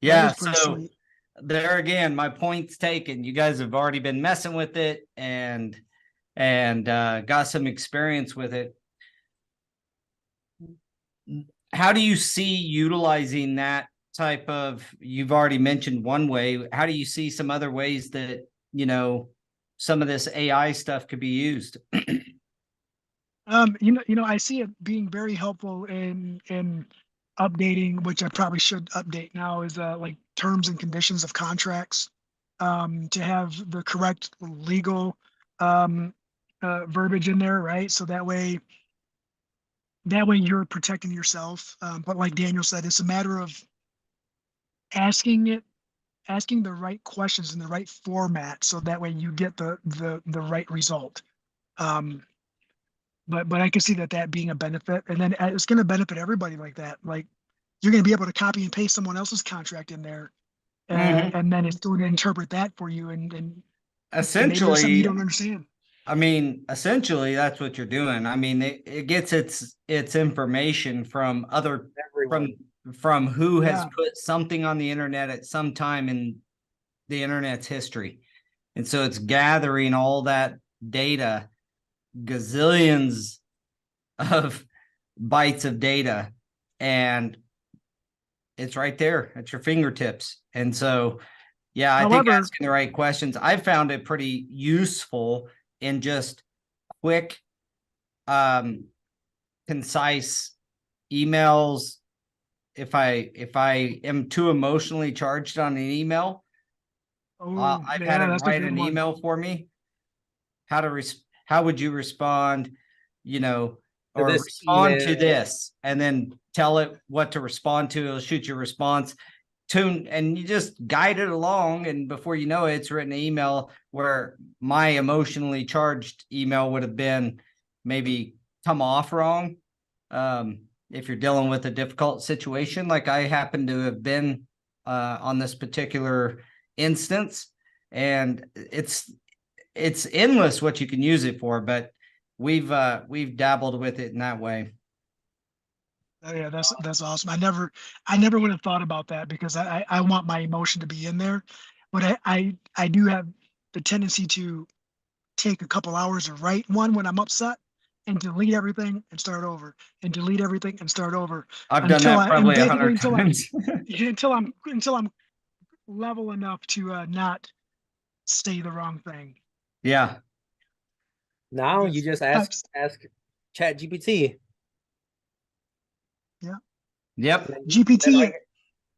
that Yeah. is pretty So sweet. there again, my point's taken. You guys have already been messing with it and got some experience with it. How do you see utilizing that type of, you've already mentioned one way, how do you see some other ways that, some of this AI stuff could be used? I see it being very helpful in updating, which I probably should update now, is like terms and conditions of contracts, to have the correct legal um verbiage in there, right? So that way you're protecting yourself. But like Daniel said, it's a matter of asking it, asking the right questions in the right format, so that way you get the right result. Um, but I can see that being a benefit, and then it's going to benefit everybody like that. Like you're going to be able to copy and paste someone else's contract in there, Mhm. and then it's going to interpret that for you, and maybe there's something you Essentially, don't understand. I mean, essentially that's what you're doing. I mean, it gets its information from Everyone. from who has Yeah. put something on the internet at some time in the internet's history. And so it's gathering all that data, gazillions of bytes of data, and it's right there at your fingertips. And so, yeah, I think However, asking the right questions, I found it pretty useful in just quick, concise emails. If I am too emotionally charged on an email, oh I've had yeah, it that's a write good an one. email for me. How would you respond, you know, To or this respond to email. this, and then tell it what to respond to. It'll shoot your response. Tune, and you just guide it along, and before you know it, it's written an email where my emotionally charged email would have been maybe come off wrong. If you're dealing with a difficult situation, like I happen to have been on this particular instance, and it's endless what you can use it for, but we've dabbled with it in that way. Oh yeah, that's awesome. I never would have thought about that because I want my emotion to be in there, but I do have the tendency to take a couple hours to write one when I'm upset and delete everything and start over and delete everything and start over I've done that and probably basically 100 times. until I'm level enough to not say the wrong thing. Yeah. Now you Because just I've, ask Chat GPT. yeah, Yep. Then GPT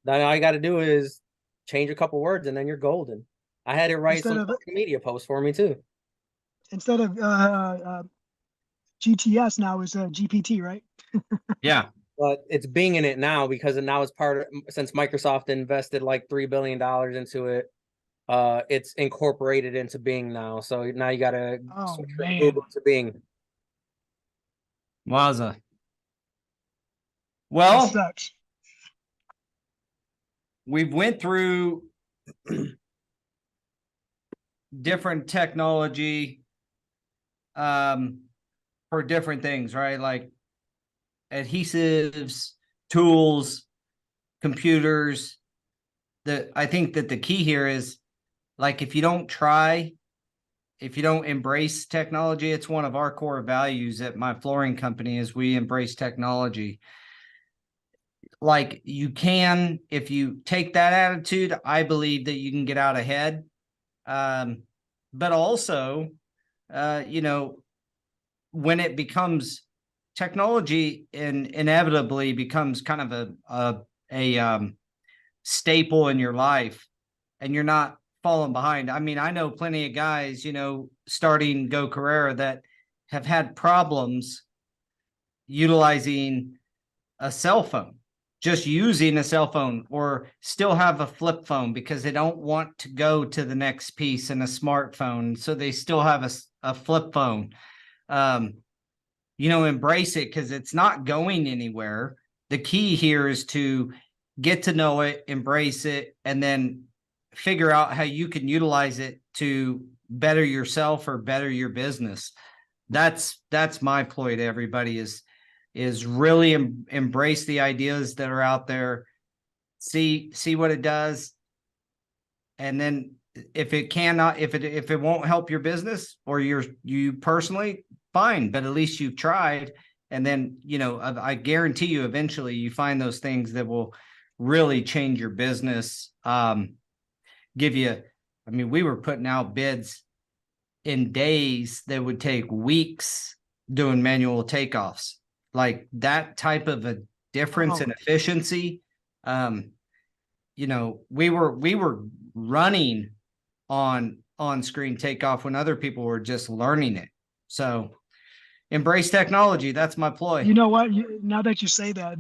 all you got to do is change a couple words, and then you're golden. I had it write instead some of social media posts for me too. instead of GTS now is GPT, right? Yeah. But it's Bing in it now because now it's part of, since Microsoft invested like $3 billion into it. It's incorporated into Bing now. So now you gotta Oh switch from man, Google to Bing. Wowza. that Well, sucks. we've went through different technology um for different things, right? Like adhesives, tools, computers. I think that the key here is, like, if you don't try, if you don't embrace technology, it's one of our core values at my flooring company is we embrace technology. Like, you can, if you take that attitude, I believe that you can get out ahead. But also, you know, when it becomes technology inevitably becomes kind of a staple in your life, and you're not falling behind. I mean, I know plenty of guys, starting Go Carrera that have had problems utilizing a cell phone, just using a cell phone, or still have a flip phone because they don't want to go to the next piece in a smartphone. So they still have a flip phone. Um, embrace it because it's not going anywhere. The key here is to get to know it, embrace it, and then figure out how you can utilize it to better yourself or better your business. That's my ploy to everybody is really embrace the ideas that are out there, see what it does, and then if it won't help your business or you personally, fine, but at least you've tried. And then, I guarantee you eventually you find those things that will really change your business. Give you, I mean, we were putting out bids in days that would take weeks doing manual takeoffs. Like that type of a difference Oh, in efficiency. We were running on screen takeoff when other people were just learning it. So embrace technology. That's my ploy. you know what? Now that you say that,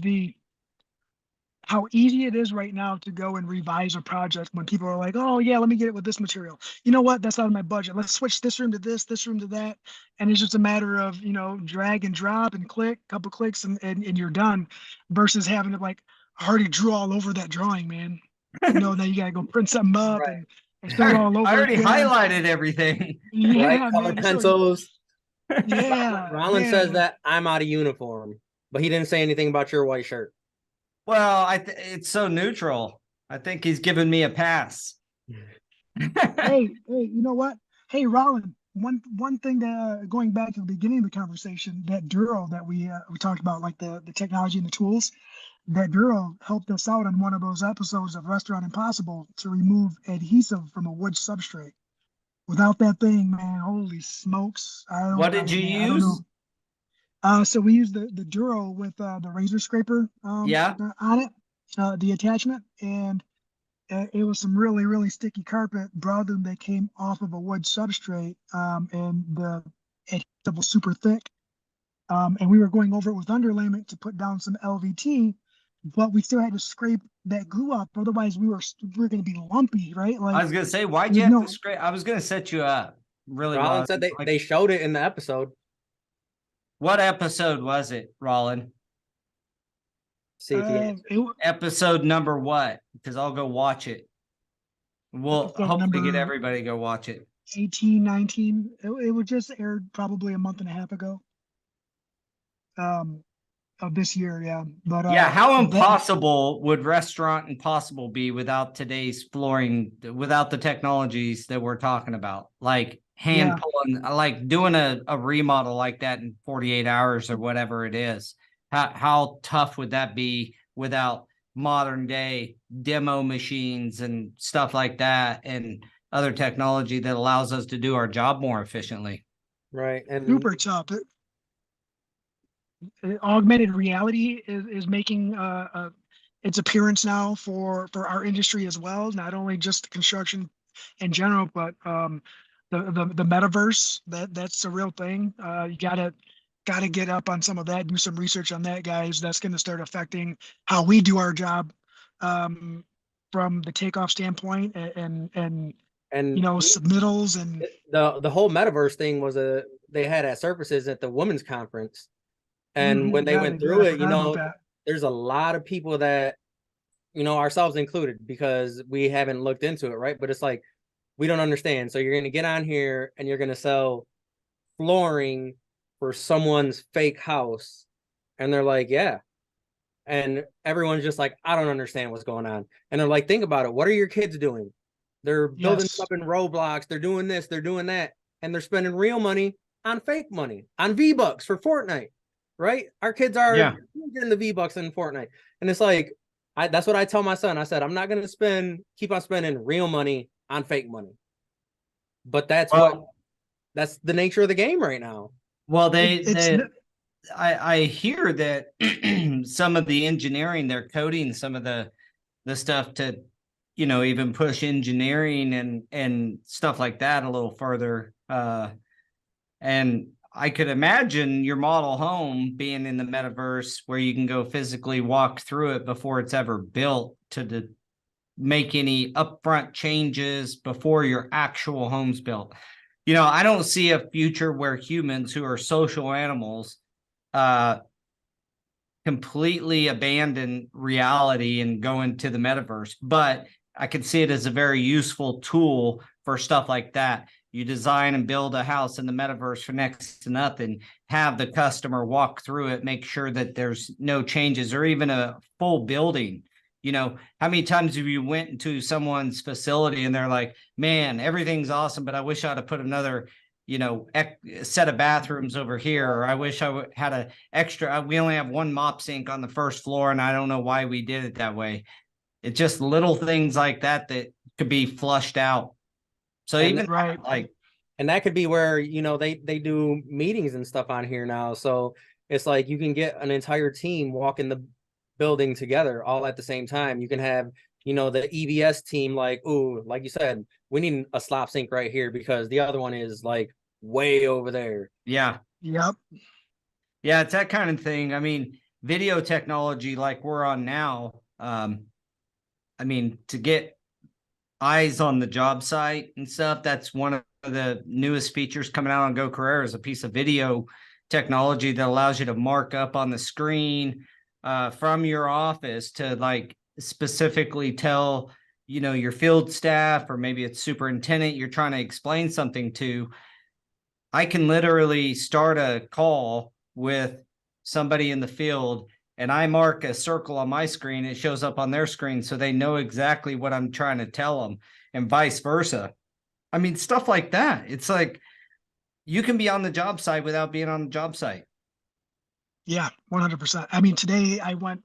how easy it is right now to go and revise a project when people are like, oh yeah, let me get it with this material. You know what? That's out of my budget. Let's switch this room to this room to that. And it's just a matter of, drag and drop and click, couple clicks and you're done versus having to like already drew all over that drawing, man. Now you gotta go print something up Right. I spilled all over I already again. highlighted everything. Right? Yeah, Color man. pencils. Yeah, Rollins says man. that I'm out of uniform, but he didn't say anything about your white shirt. Well, it's so neutral. I think he's giving me a pass. Hey, you know what? Hey, Rollin, one thing that going back to the beginning of the conversation, that Duro that we talked about, like the technology and the tools, that Duro helped us out on one of those episodes of Restaurant Impossible to remove adhesive from a wood substrate. Without that thing, man, holy smokes! What did you I don't know. use? So we used the Duro with the razor scraper Yeah. on it, the attachment, and it was some really sticky carpet broadloom that came off of a wood substrate, and the adhesive was super thick. And we were going over it with underlayment to put down some LVT, but we still had to scrape that glue up. Otherwise, we were going to be lumpy, right? I Like was gonna say, why'd you there's have to no. scrape? I was gonna set you up really well. Rollins said Like, they showed it in the episode. what episode was it, Rollin? See if he answers. Episode number what? Because I'll go watch it. We'll Episode hopefully get number everybody to go watch it. 18, 19. It was just aired probably a month and a half ago. Of this year, yeah. But Yeah, how that impossible would Restaurant Impossible be without today's flooring, without the technologies that we're talking about? Like hand Yeah. pulling, like doing a remodel like that in 48 hours or whatever it is. How tough would that be without modern day demo machines and stuff like that and other technology that allows us to do our job more efficiently? Right. And super tough. Augmented reality is making its appearance now for our industry as well. Not only just construction in general, but the metaverse, that's a real thing. You gotta get up on some of that, do some research on that, guys. That's going to start affecting how we do our job, from the takeoff standpoint, and submittals and the whole metaverse thing was they had at Surfaces at the women's conference. And when they yeah, went they did. through I it, forgot about that. there's a lot of people that, ourselves included, because we haven't looked into it, right? But it's like, we don't understand. So you're going to get on here and you're going to sell flooring for someone's fake house. And they're like, yeah. And everyone's just like, I don't understand what's going on. And they're like, think about it. What are your kids doing? They're building Yes. stuff in Roblox. They're doing this, they're doing that. And they're spending real money on fake money, on V-Bucks for Fortnite. Right? Our kids are getting the V-Bucks in Fortnite. And it's like, that's what I tell my son. I said, I'm not going to keep on spending real money on fake money. But that's the nature of the game right now. Well, I hear that some of the engineering, they're coding some of the stuff to, even push engineering and stuff like that a little further. And I could imagine your model home being in the metaverse where you can go physically walk through it before it's ever built to make any upfront changes before your actual home's built. I don't see a future where humans who are social animals completely abandon reality and go into the metaverse, but I could see it as a very useful tool for stuff like that. You design and build a house in the metaverse for next to nothing, have the customer walk through it, make sure that there's no changes, or even a full building. How many times have you went into someone's facility and they're like, man, everything's awesome, but I wish I'd have put another, set of bathrooms over here, or I wish I had an extra, we only have one mop sink on the first floor and I don't know why we did it that way. It's just little things like that could be flushed out. So even and that could be where, they do meetings and stuff on here now. So it's like you can get an entire team walk in the building together all at the same time. You can have, the EVS team, like, ooh, like you said, we need a slop sink right here because the other one is like way over there. Yeah. Yep. Yeah, it's that kind of thing. I mean, video technology like we're on now, to get eyes on the job site and stuff, that's one of the newest features coming out on Go Carrera, is a piece of video technology that allows you to mark up on the screen from your office to like specifically tell your field staff, or maybe it's superintendent you're trying to explain something to, I can literally start a call with somebody in the field and I mark a circle on my screen. It shows up on their screen so they know exactly what I'm trying to tell them, and vice versa. I mean, stuff like that. It's like you can be on the job site without being on the job site. Yeah, 100%. I mean, today I went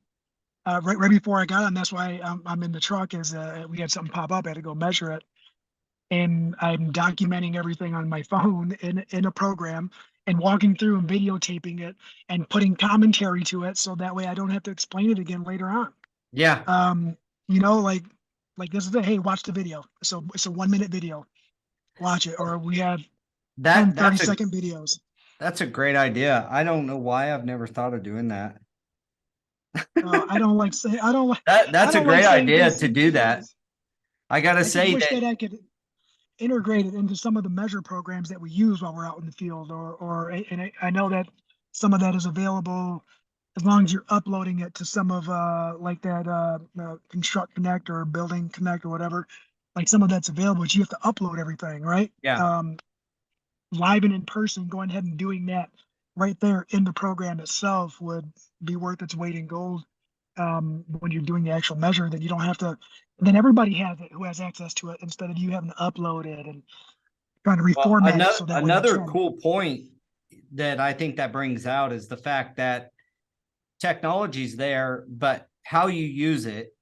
right before I got on. That's why I'm in the truck. Is we had something pop up. I had to go measure it, and I'm documenting everything on my phone in a program and walking through and videotaping it and putting commentary to it, so that way I don't have to explain it again later on. Yeah. Like this is it. Hey, watch the video. So it's a 1 minute video. Watch it. Or we have 10, 30 That's second videos. that's a great idea. I don't know why I've never thought of doing that. I don't like say I don't like That's a don't like great saying idea things to do that. because I gotta I just say wish that that I could integrate it into some of the measure programs that we use while we're out in the field, and I know that some of that is available as long as you're uploading it to some of like that Construct Connect or Building Connect or whatever. Like some of that's available, but you have to upload everything, right? yeah. Live and in person, going ahead and doing that right there in the program itself would be worth its weight in gold. When you're doing the actual measure, that you don't have to, then everybody has it who has access to it instead of you having to upload it and trying to Well, reformat it so that way another cool point that I think that brings out is the fact that technology's there, but how you use it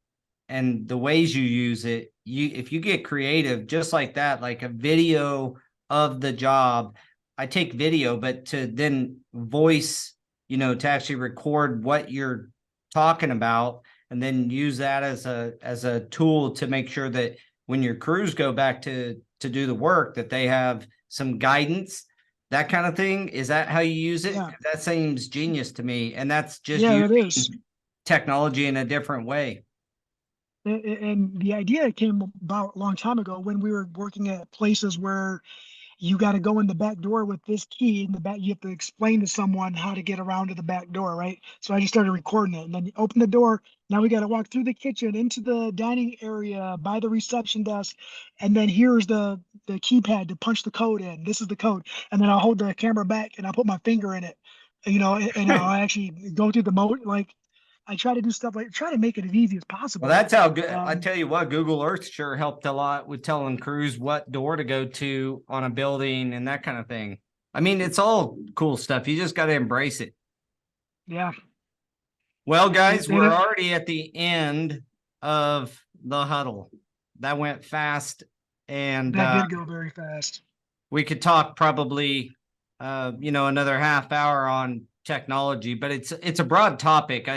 and the ways you use it, if you get creative just like that, like a video of the job. I take video, but to then voice, to actually record what you're talking about, and then use that as a tool to make sure that when your crews go back to do the work, that they have some guidance, that kind of thing. Is that how you use it? Yeah. That seems genius to me. And that's just Yeah, it is. using technology in a different way. And the idea came about a long time ago when we were working at places where you got to go in the back door with this key in the back. You have to explain to someone how to get around to the back door, right? So I just started recording it, and then you open the door. Now we got to walk through the kitchen into the dining area by the reception desk, and then here's the keypad to punch the code in. This is the code, and then I'll hold the camera back and I'll put my finger in it, and I'll actually go through the mode. Like I try to do stuff like try to make it as easy as possible. Well, that's how good. I Um, tell you what, Google Earth sure helped a lot with telling crews what door to go to on a building and that kind of thing. I mean, it's all cool stuff. You just got to embrace it. yeah. Well, guys, And we're it- already at the end of the huddle. That went fast, and that did go very fast. we could talk probably, another half hour on technology, but it's a broad topic.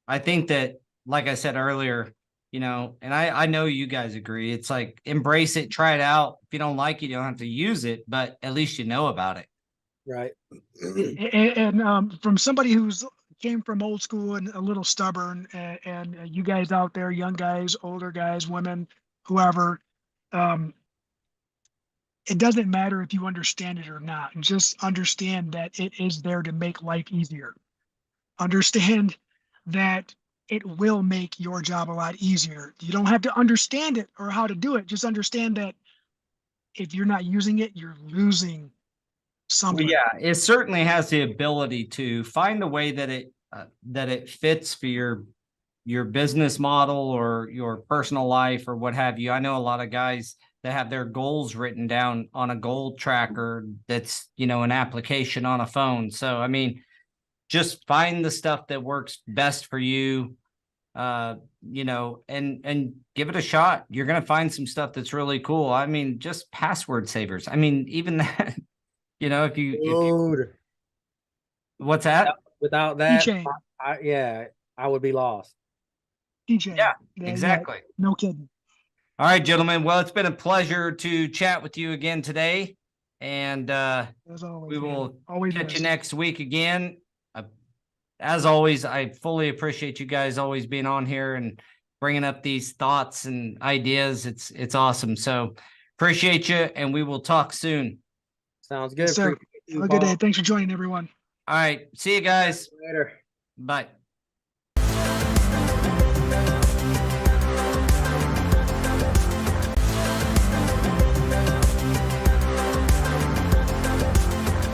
I think that, like I said earlier, and I know you guys agree. It's like embrace it, try it out. If you don't like it, you don't have to use it, but at least you know about it. Right. And from somebody who's came from old school and a little stubborn, and you guys out there, young guys, older guys, women, whoever, it doesn't matter if you understand it or not. Just understand that it is there to make life easier. Understand that it will make your job a lot easier. You don't have to understand it or how to do it. Just understand that if you're not using it, you're losing something. Well, yeah, it certainly has the ability to find a way that it fits for your business model or your personal life or what have you. I know a lot of guys that have their goals written down on a goal tracker that's, an application on a phone. So, I mean, just find the stuff that works best for you, and give it a shot. You're going to find some stuff that's really cool. I mean, just password savers. I mean, even that, if you, Dude, what's that? without that, Keychain. I would be lost. DJ. Yeah, exactly. No kidding. All right, gentlemen. Well, it's been a pleasure to chat with you again today. And As always, we will always catch you is. next week again. As always, I fully appreciate you guys always being on here and bringing up these thoughts and ideas. It's awesome. So appreciate you, and we will talk soon. Sounds good. Yes, sir. Appreciate you, Have a good day. Paul. Thanks for joining, everyone. All right. See you guys. Later. Bye.